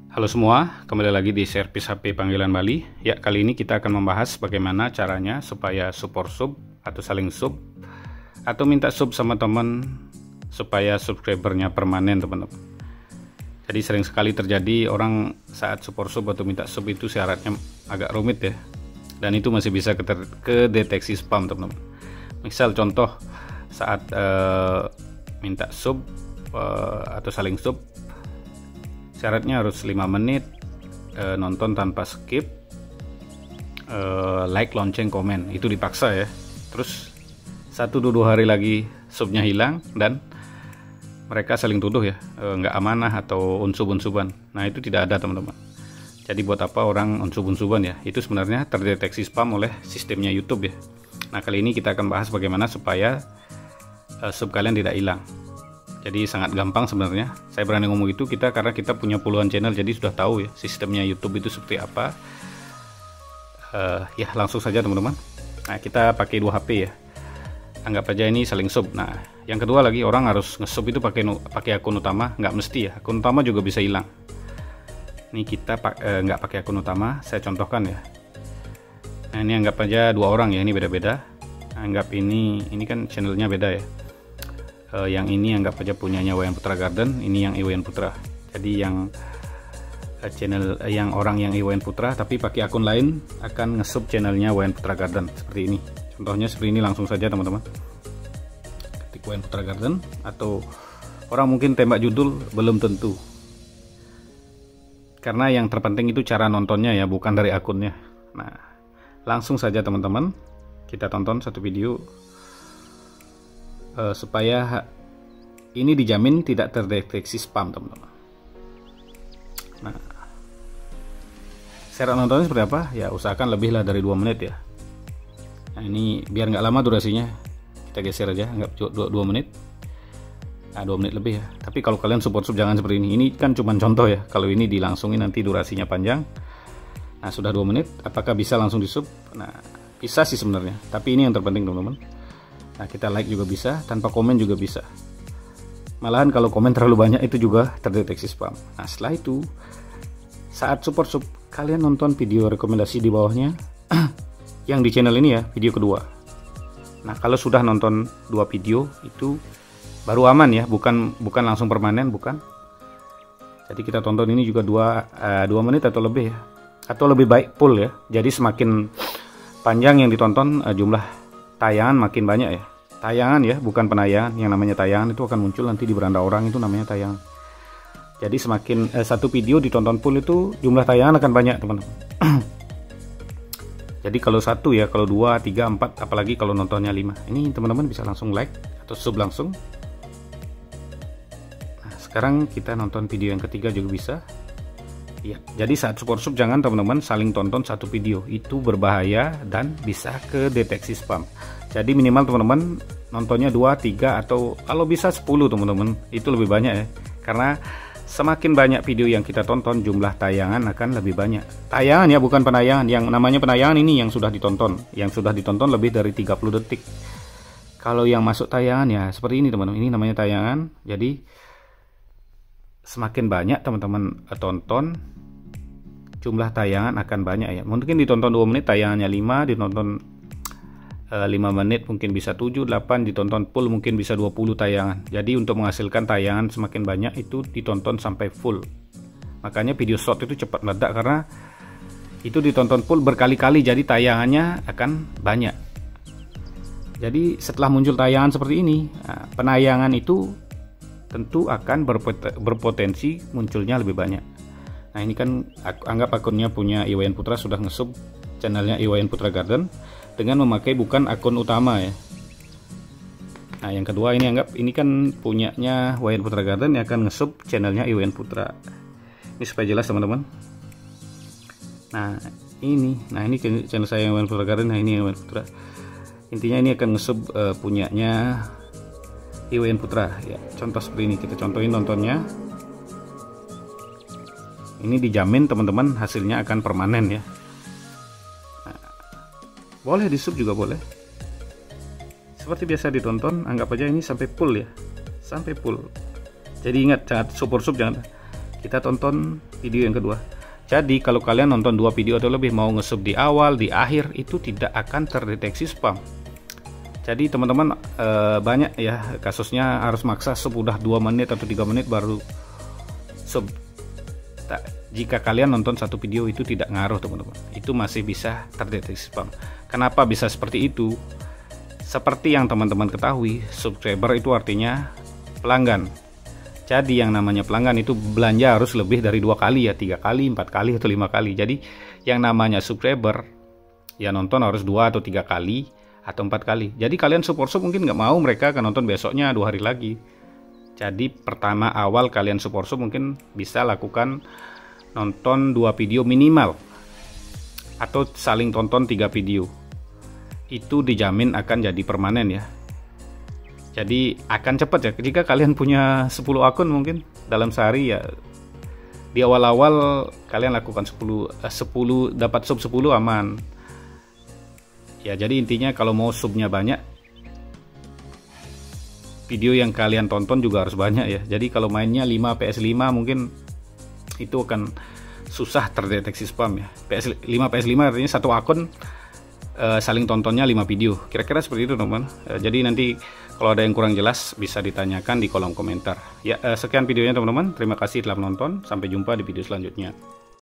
Halo semua, kembali lagi di servis HP Panggilan Bali. Ya, kali ini kita akan membahas bagaimana caranya supaya support sub atau saling sub atau minta sub sama teman supaya subscribernya permanen, teman-teman. Jadi sering sekali terjadi orang saat support sub atau minta sub itu syaratnya agak rumit ya. Dan itu masih bisa kedeteksi spam, teman-teman. Misal contoh saat minta sub atau saling sub, syaratnya harus 5 menit, nonton tanpa skip, like, lonceng, komen. Itu dipaksa ya. Terus 1-2 hari lagi subnya hilang dan mereka saling tuduh ya, nggak amanah atau unsub-unsuban. Nah, itu tidak ada, teman-teman. Jadi buat apa orang unsub-unsuban ya? Itu sebenarnya terdeteksi spam oleh sistemnya YouTube ya. Nah, kali ini kita akan bahas bagaimana supaya sub kalian tidak hilang. Jadi sangat gampang sebenarnya. Saya berani ngomong itu karena kita punya puluhan channel, jadi sudah tahu ya sistemnya YouTube itu seperti apa. Ya langsung saja teman-teman. Nah, kita pakai 2 HP ya. Anggap aja ini saling sub. Nah, yang kedua lagi, orang harus nge-sub itu pakai akun utama. Nggak mesti ya, akun utama juga bisa hilang. Ini kita nggak pakai akun utama, saya contohkan ya. Nah, ini anggap aja 2 orang ya, ini beda-beda. Anggap ini kan channelnya beda ya. Yang ini anggap aja punyanya Wayan Putra Garden, ini yang Iwayan Putra. Jadi yang channel yang orang yang Iwayan Putra tapi pakai akun lain akan nge-sub channelnya Wayan Putra Garden seperti ini. Contohnya seperti ini, langsung saja teman-teman. Ketik Wayan Putra Garden, atau orang mungkin tembak judul, belum tentu. Karena yang terpenting itu cara nontonnya ya, bukan dari akunnya. Nah, langsung saja teman-teman, kita tonton satu video supaya ini dijamin tidak terdeteksi spam, teman-teman. Nah, syarat nontonnya seperti apa? Ya usahakan lebih lah dari 2 menit ya. Nah, ini biar nggak lama durasinya, kita geser aja, anggap 2 menit. Nah, 2 menit lebih ya. Tapi kalau kalian support sub jangan seperti ini. Ini kan cuma contoh ya. Kalau ini dilangsungin nanti durasinya panjang. Nah, sudah 2 menit, apakah bisa langsung di sub? Nah, bisa sih sebenarnya. Tapi ini yang terpenting, teman-teman. Nah, kita like juga bisa, tanpa komen juga bisa. Malahan kalau komen terlalu banyak itu juga terdeteksi spam. Nah, setelah itu saat support sub, kalian nonton video rekomendasi di bawahnya yang di channel ini ya, video kedua. Nah, kalau sudah nonton 2 video itu baru aman ya, bukan langsung permanen, bukan. Jadi kita tonton ini juga 2 menit atau lebih ya. Atau lebih baik full ya. Jadi semakin panjang yang ditonton, jumlah tayangan makin banyak ya. Tayangan ya, bukan penayangan. Yang namanya tayangan itu akan muncul nanti di beranda orang, itu namanya tayangan. Jadi semakin satu video ditonton full itu jumlah tayangan akan banyak, teman-teman. Jadi kalau 1 ya, kalau 2, 3, 4, apalagi kalau nontonnya 5. Ini teman-teman bisa langsung like atau sub langsung. Nah, sekarang kita nonton video yang ketiga juga bisa. Ya, jadi saat support sub jangan teman-teman saling tonton satu video, itu berbahaya dan bisa kedeteksi spam. Jadi minimal teman-teman nontonnya 2, 3 atau kalau bisa 10 teman-teman, itu lebih banyak ya. Karena semakin banyak video yang kita tonton, jumlah tayangan akan lebih banyak. Tayangan ya, bukan penayangan. Yang namanya penayangan ini yang sudah ditonton, lebih dari 30 detik. Kalau yang masuk tayangan ya seperti ini teman-teman, ini namanya tayangan. Jadi semakin banyak teman-teman tonton, jumlah tayangan akan banyak ya. Mungkin ditonton 2 menit tayangannya 5, ditonton 5 menit mungkin bisa 7, 8, ditonton full mungkin bisa 20 tayangan. Jadi untuk menghasilkan tayangan semakin banyak itu ditonton sampai full. Makanya video short itu cepat meledak karena itu ditonton full berkali-kali, jadi tayangannya akan banyak. Jadi setelah muncul tayangan seperti ini, penayangan itu tentu akan berpotensi munculnya lebih banyak. Nah, ini kan anggap akunnya punya Iwayan Putra, sudah nge-sub channelnya Iwayan Putra Garden dengan memakai bukan akun utama ya. Nah, yang kedua ini anggap ini kan punyanya Wayan Putra Garden yang akan nge-sub channelnya Iwayan Putra. Ini supaya jelas teman-teman. Nah, ini channel saya Wayan Putra Garden. Nah, ini Wayan Putra. Intinya ini akan nge-sub punyanya Iwayan Putra ya. Contoh seperti ini, kita contohin nontonnya. Ini dijamin teman-teman hasilnya akan permanen ya. Nah, boleh di sub juga boleh. Seperti biasa ditonton, anggap aja ini sampai full ya, sampai full. Jadi ingat, jangan support sub, jangan Kita tonton video yang kedua. Jadi kalau kalian nonton 2 video atau lebih, mau nge-sub di awal, di akhir, itu tidak akan terdeteksi spam. Jadi teman-teman, banyak ya kasusnya harus maksa sub udah 2 menit atau 3 menit baru sub. Jika kalian nonton satu video itu tidak ngaruh teman-teman, itu masih bisa terdeteksi spam. Kenapa bisa seperti itu? Seperti yang teman-teman ketahui, subscriber itu artinya pelanggan. Jadi yang namanya pelanggan itu belanja harus lebih dari 2 kali ya, 3 kali, 4 kali, atau 5 kali. Jadi yang namanya subscriber ya nonton harus 2 atau 3 kali atau 4 kali. Jadi kalian support sub mungkin nggak mau mereka akan nonton besoknya 2 hari lagi. Jadi pertama awal kalian support sub mungkin bisa lakukan nonton 2 video minimal, atau saling tonton 3 video. Itu dijamin akan jadi permanen ya. Jadi akan cepat ya. Jika kalian punya 10 akun mungkin dalam sehari ya, di awal-awal kalian lakukan 10 dapat sub 10 aman. Ya jadi intinya kalau mau subnya banyak, video yang kalian tonton juga harus banyak ya. Jadi kalau mainnya 5 PS5 mungkin itu akan susah terdeteksi spam ya. 5 PS5 artinya satu akun saling tontonnya 5 video. Kira-kira seperti itu teman-teman. Jadi nanti kalau ada yang kurang jelas bisa ditanyakan di kolom komentar. Ya, sekian videonya teman-teman. Terima kasih telah menonton. Sampai jumpa di video selanjutnya.